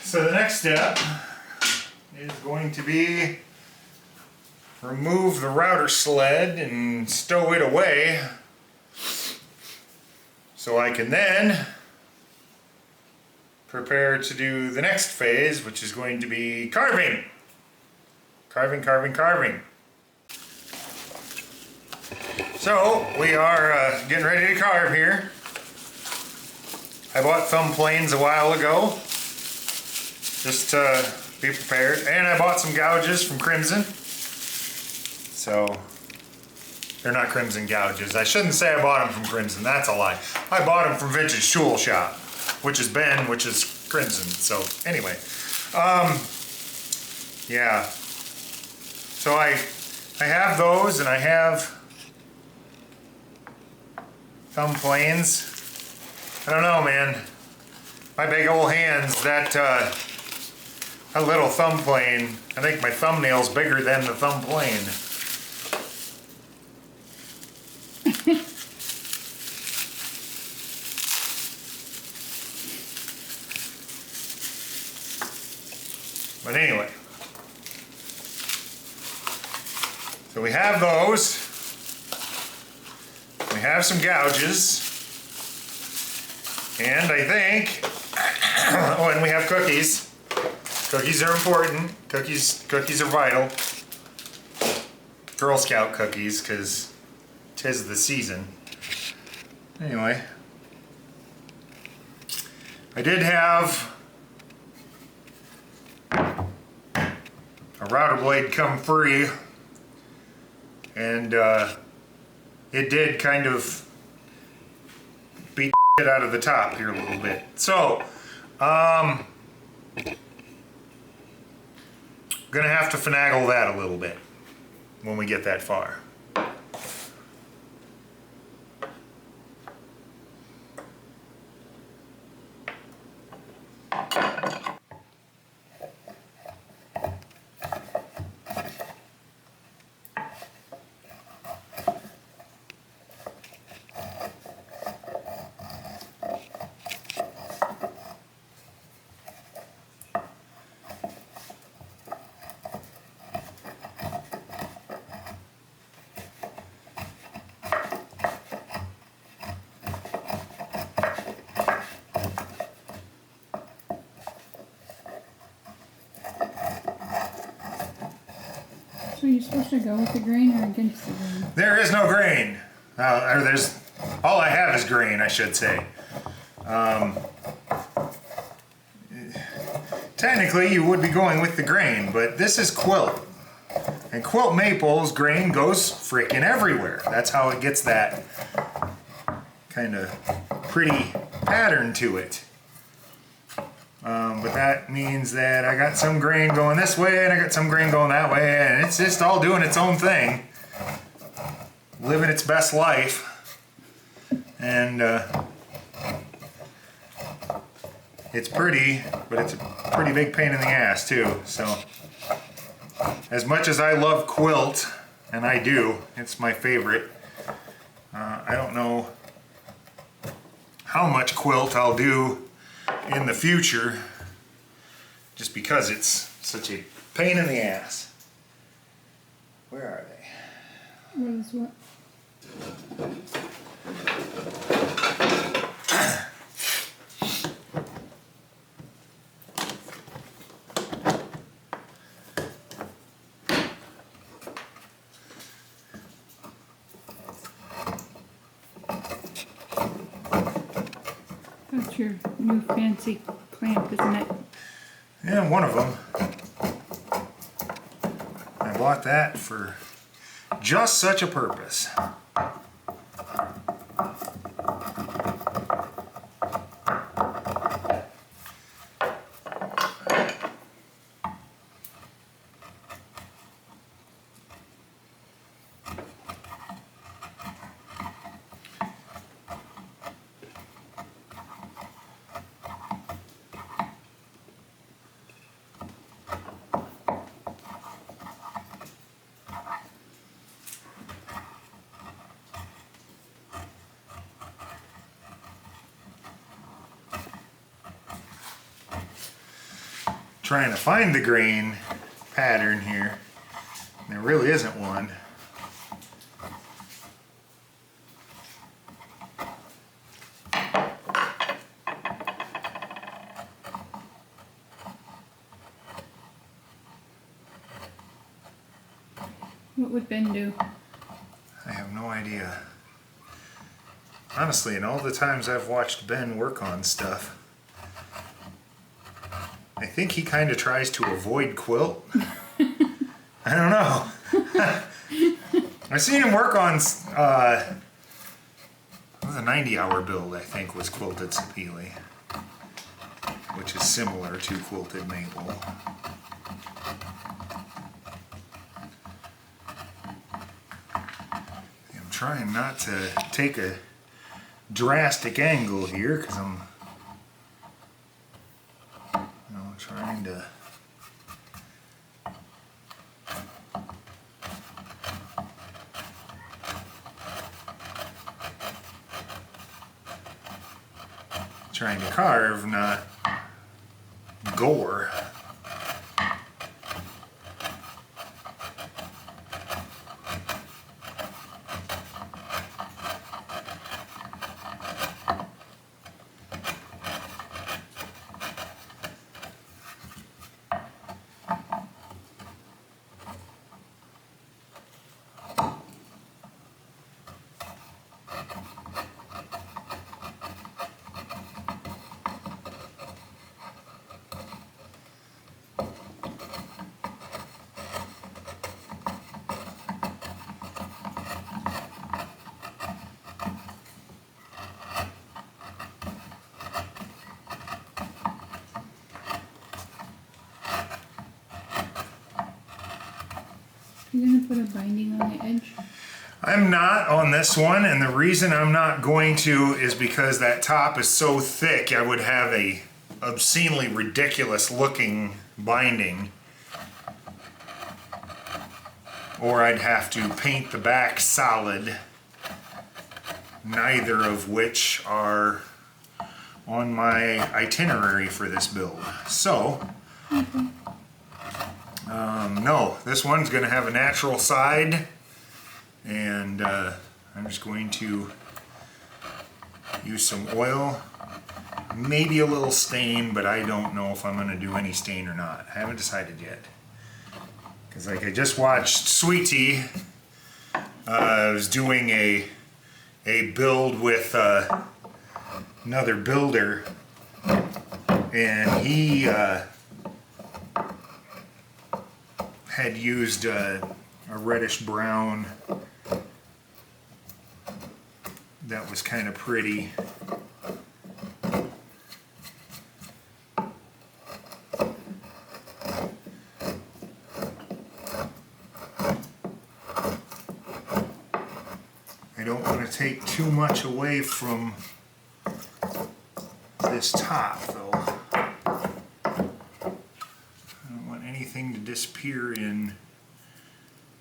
So the next step is going to be remove the router sled and stow it away so I can then prepare to do the next phase, which is going to be carving. Carving. So we are getting ready to carve here. I bought thumb planes a while ago, just to be prepared, and I bought some gouges from Crimson. So they're not Crimson gouges. I shouldn't say I bought them from Crimson. That's a lie. I bought them from Vintage Tool Shop, which is Ben, which is Crimson. So anyway, yeah. So I have those, and I have thumb planes. I don't know, man. My big old hands, that a little thumb plane, I think my thumbnail's bigger than the thumb plane. But anyway, so we have those. We have some gouges. And I think, oh, and we have cookies. Cookies are important. Cookies are vital. Girl Scout cookies, because 'tis the season. Anyway, I did have a router blade come free, and it did kind of beat it out of the top here a little bit. So, gonna have to finagle that a little bit when we get that far. So you're supposed to go with the grain or against the grain? There is no grain. Or there's, all I have is grain, I should say. Technically, you would be going with the grain, but this is quilt. And quilt maples, grain goes freaking everywhere. That's how it gets that kind of pretty pattern to it. But that means that I got some grain going this way and I got some grain going that way, and it's just all doing its own thing, living its best life. And it's pretty, but it's a pretty big pain in the ass too. So as much as I love quilt, and I do, it's my favorite, I don't know how much quilt I'll do in the future, just because it's such a pain in the ass. Where are they? What is what? That's your new fancy clamp, isn't it? Yeah, one of them. I bought that for just such a purpose. trying to find the grain pattern here. There really isn't one. What would Ben do? I have no idea. Honestly, in all the times I've watched Ben work on stuff, I think he kind of tries to avoid quilt. I don't know. I've seen him work on it was a 90-hour build, I think, was quilted sapele, which is similar to quilted maple. I'm trying not to take a drastic angle here because I'm trying to carve, not gore. You're gonna put a binding on the edge? I'm not on this one, and the reason I'm not going to is because that top is so thick I would have a obscenely ridiculous looking binding, or I'd have to paint the back solid, neither of which are on my itinerary for this build. So no, this one's going to have a natural side, and I'm just going to use some oil, maybe a little stain, but I don't know if I'm going to do any stain or not. I haven't decided yet. Because like I just watched Sweetie, was doing a build with another builder, and he had used a reddish brown that was kind of pretty. I don't want to take too much away from this top though. Anything to disappear in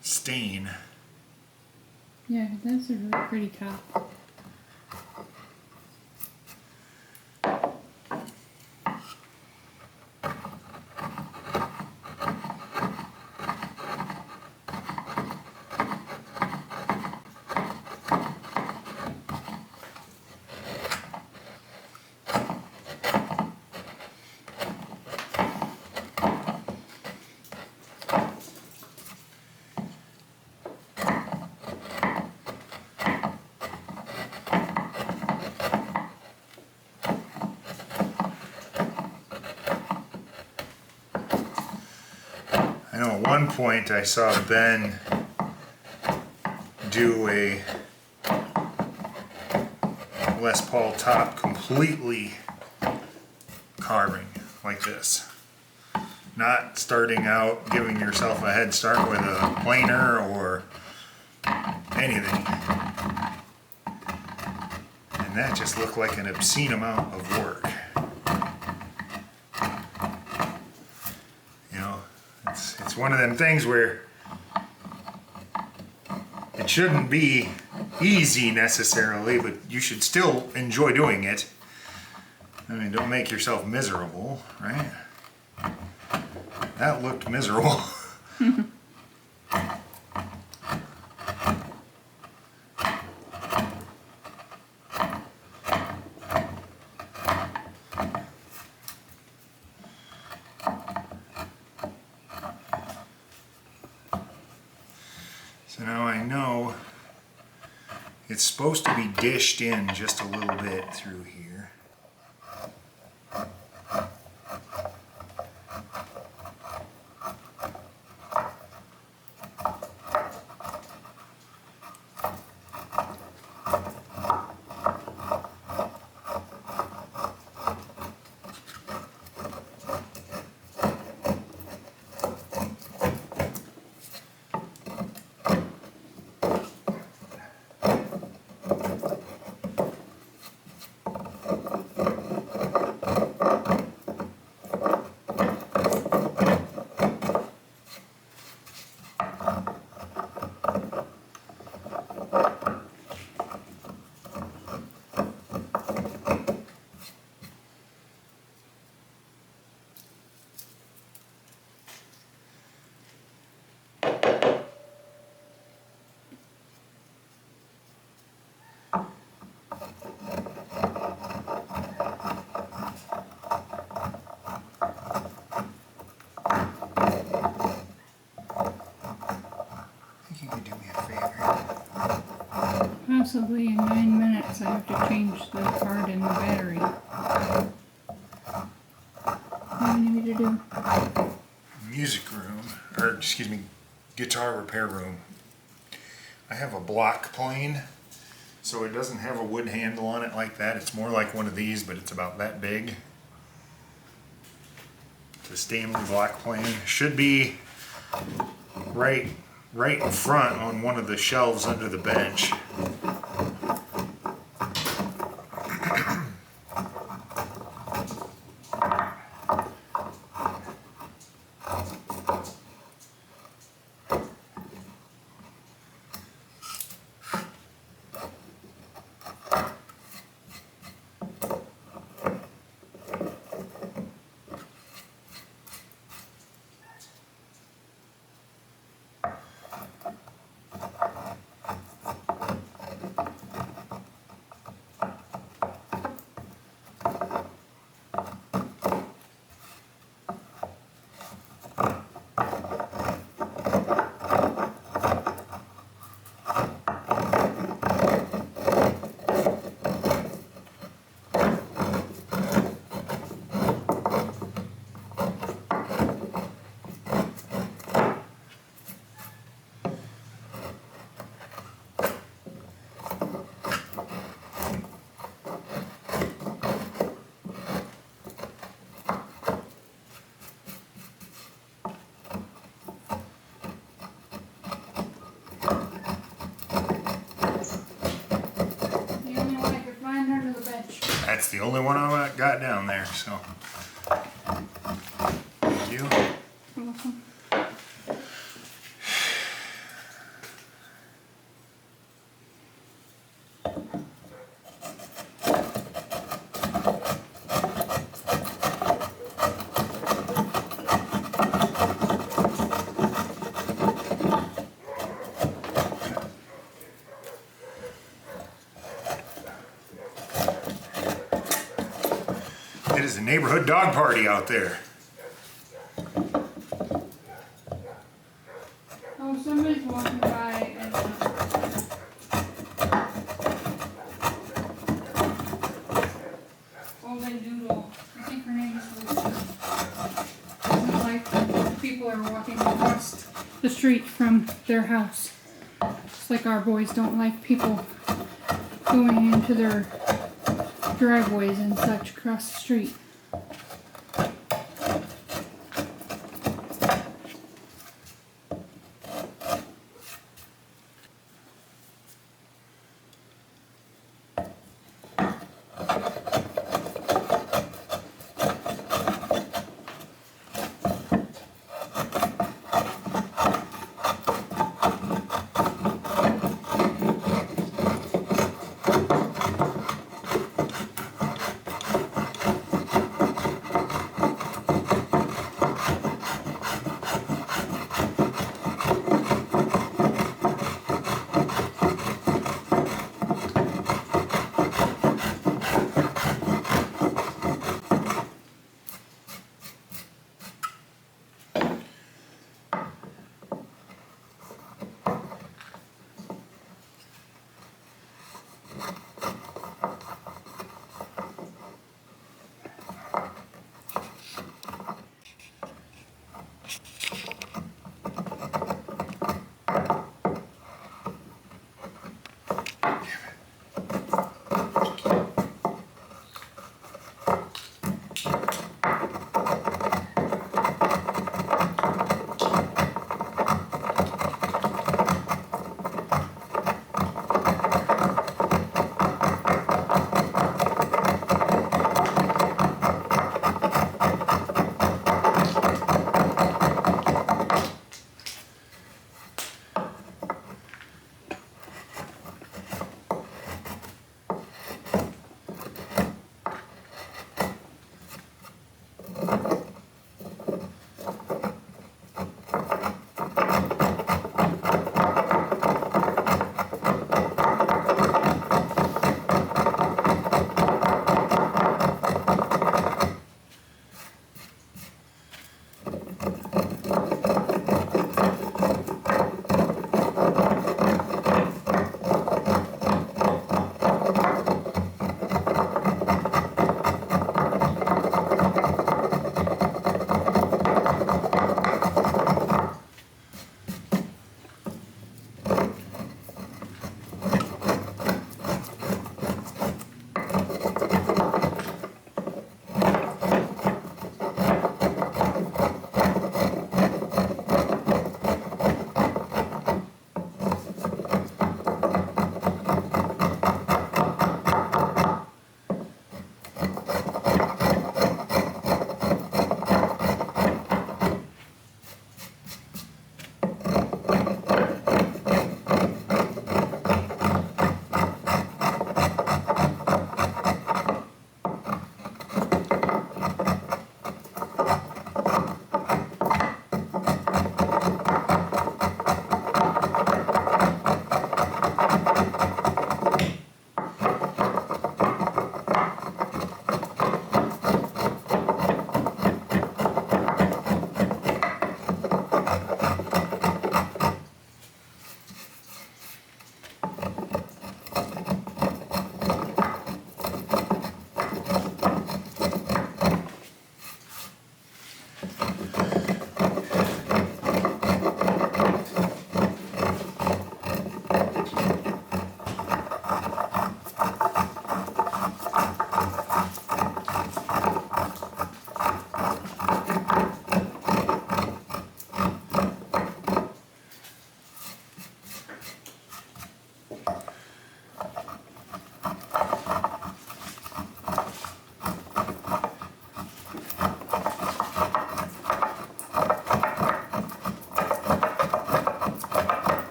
stain. Yeah, that's a really pretty top. I know at one point I saw Ben do a Les Paul top completely carving like this. Not starting out giving yourself a head start with a planer or anything. And that just looked like an obscene amount of work. It's one of them things where it shouldn't be easy necessarily, but you should still enjoy doing it. I mean, don't make yourself miserable, right? That looked miserable. So now I know it's supposed to be dished in just a little bit through here. Possibly in 9 minutes I have to change the card in the battery. What do you need me to do? Music room, or excuse me, guitar repair room. I have a block plane, so it doesn't have a wood handle on it like that. It's more like one of these, but it's about that big. It's a Stanley block plane. Should be right in front on one of the shelves under the bench. That's the only one I got down there, so. Thank you. You're welcome. It is a neighborhood dog party out there. Oh, somebody's walking by and Golden Doodle. I think her name is Lucy. Doesn't like when people are walking across the street from their house. Just like our boys don't like people going into their driveways and such across the street.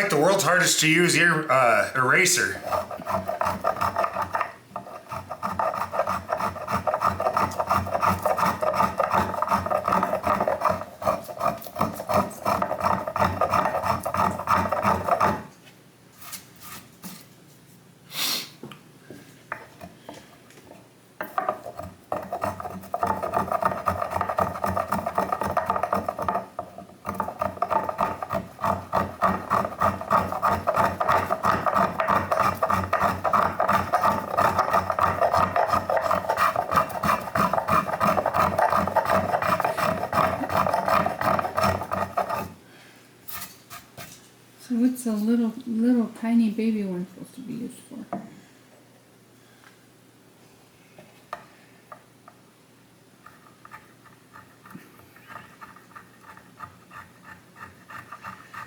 like the world's hardest to use eraser. So what's a little tiny baby one supposed to be used for?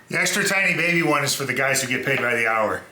The extra tiny baby one is for the guys who get paid by the hour.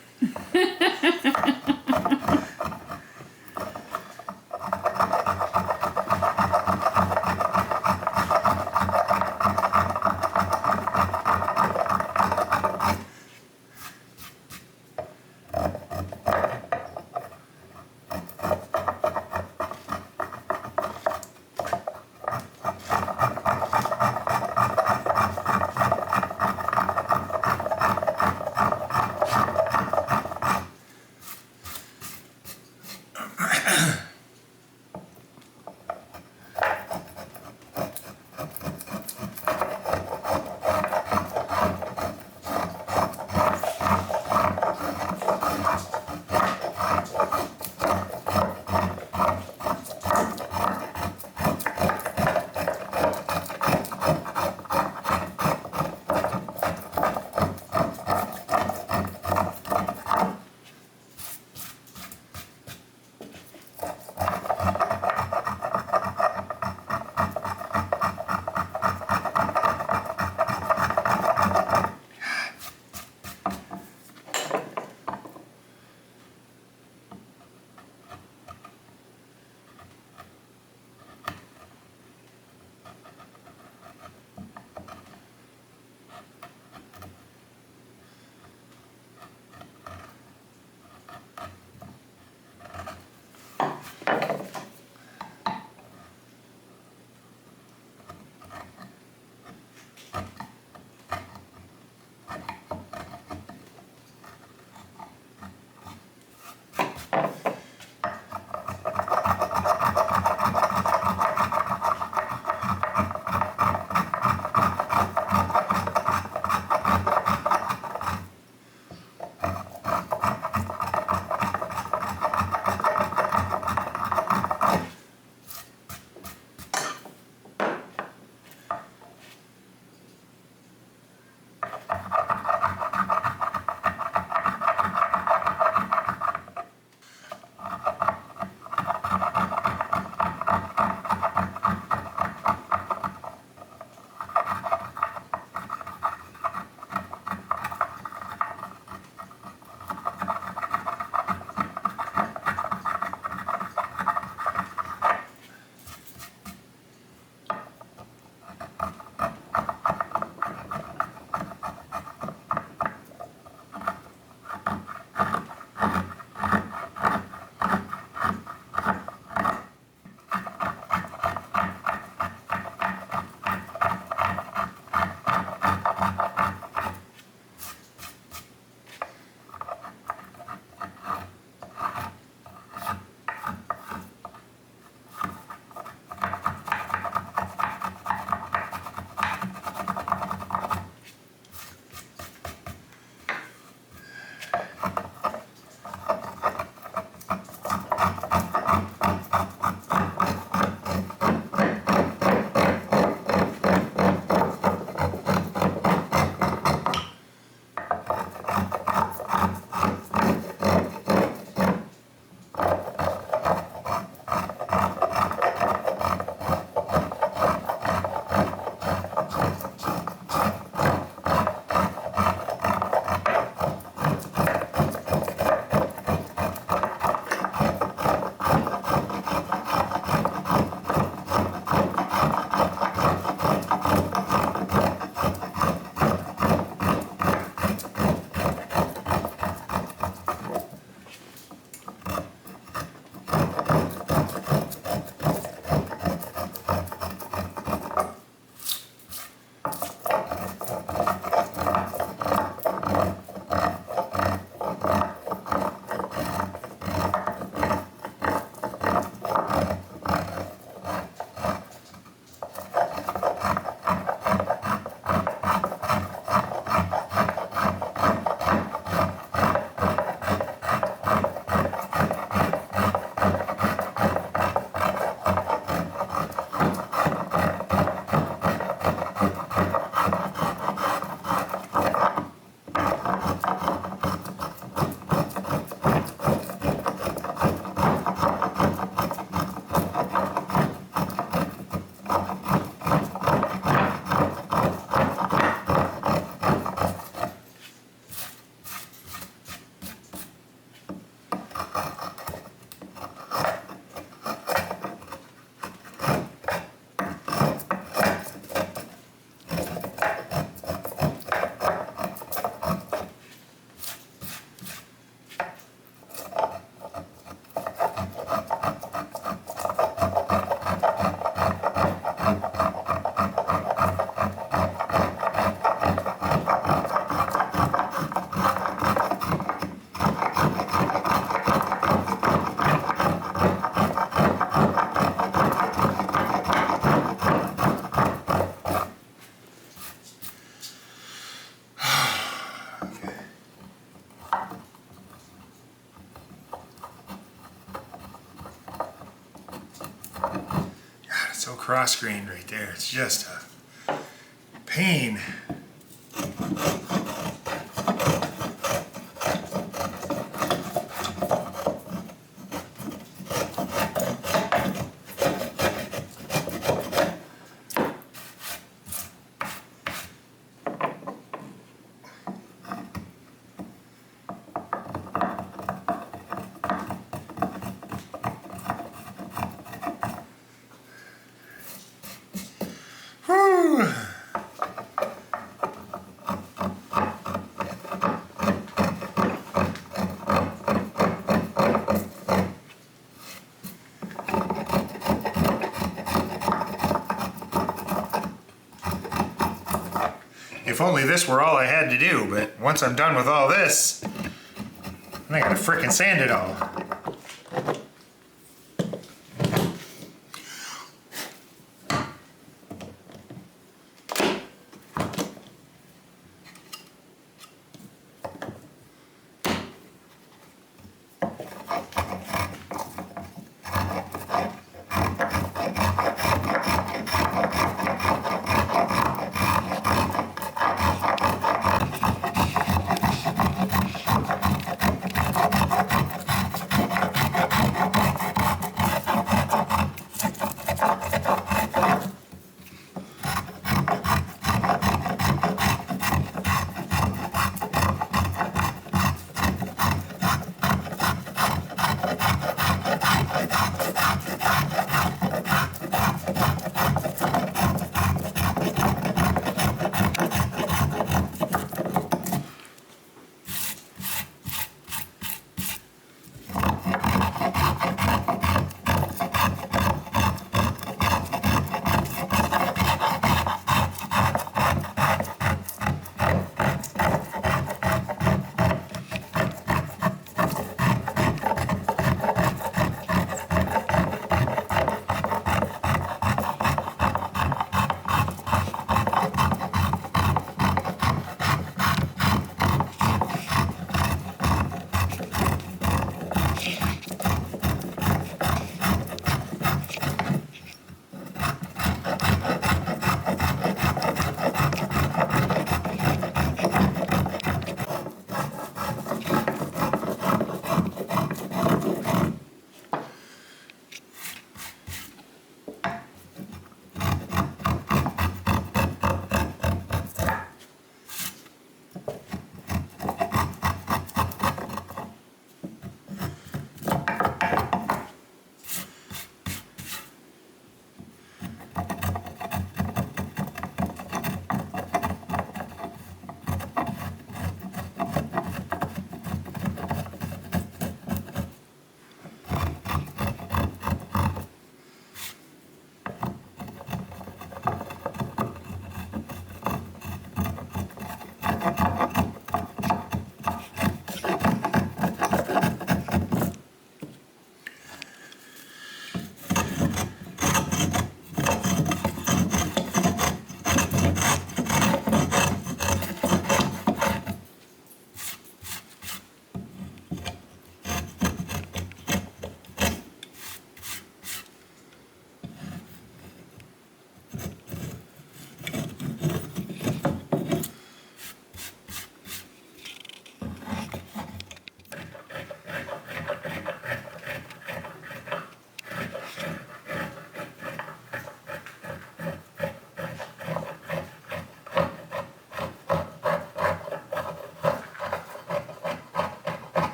cross grain right there. It's just a pain. Whew. If only this were all I had to do, but once I'm done with all this, then I gotta frickin' sand it all.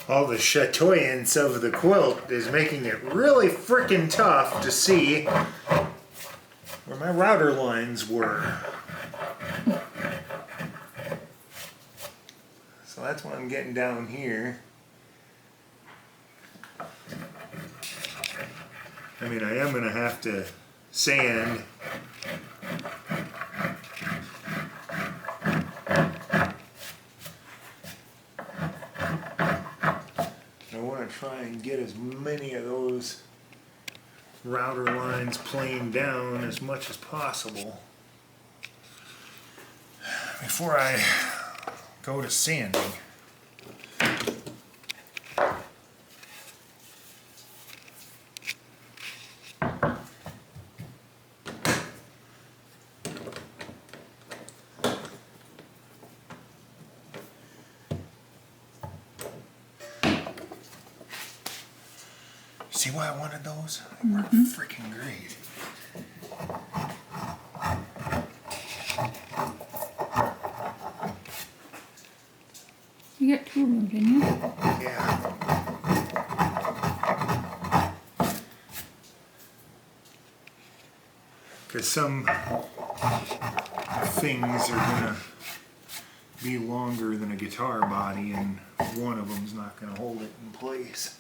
all the chatoyance of the quilt is making it really freaking tough to see where my router lines were. So that's what I'm getting down here. I mean, I am going to have to sand. I want to try and get as many of those router lines planed down as much as possible before I go to sanding. See why I wanted those? They work freaking great. You got 2 of them, didn't you? Yeah. Because some things are gonna be longer than a guitar body, and one of them's not gonna hold it in place.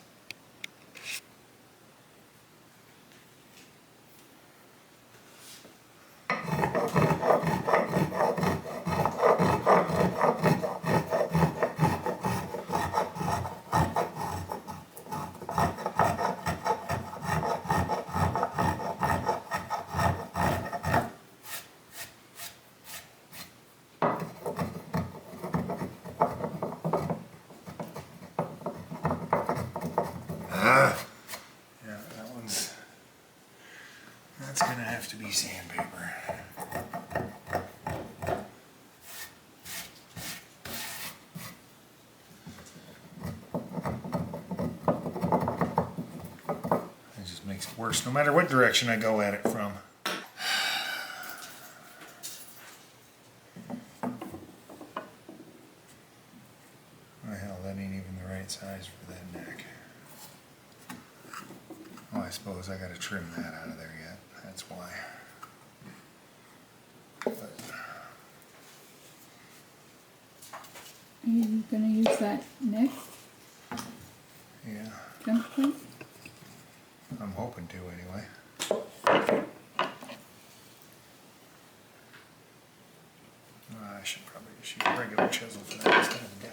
That's gonna have to be sandpaper. It just makes it worse no matter what direction I go at it from. Oh hell, that ain't even the right size for that neck. Oh, I suppose I gotta trim that out of there yet. That's why. But, Are you gonna use that next yeah, jump plate? I'm hoping to anyway. I should probably just use a regular chisel for that instead of a gouge.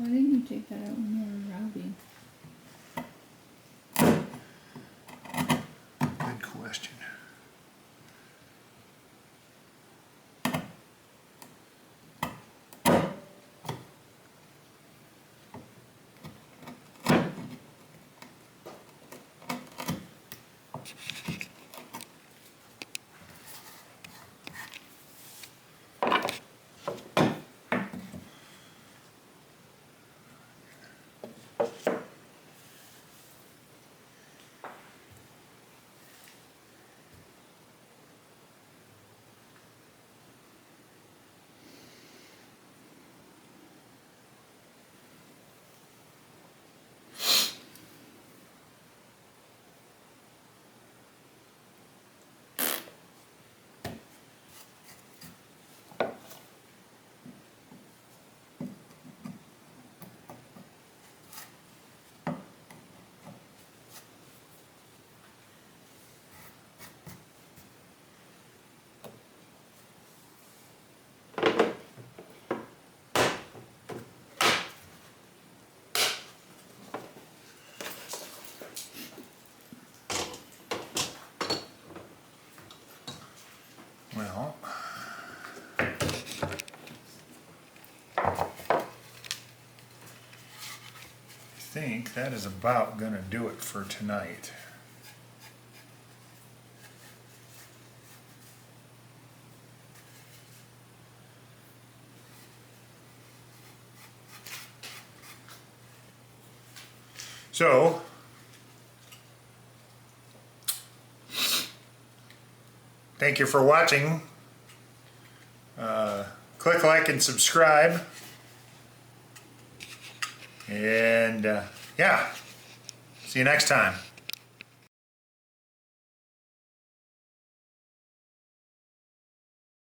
Why didn't you take that out when you were routing? Good question. Well, I think that is about gonna do it for tonight. So, thank you for watching. Click like and subscribe. And yeah, see you next time.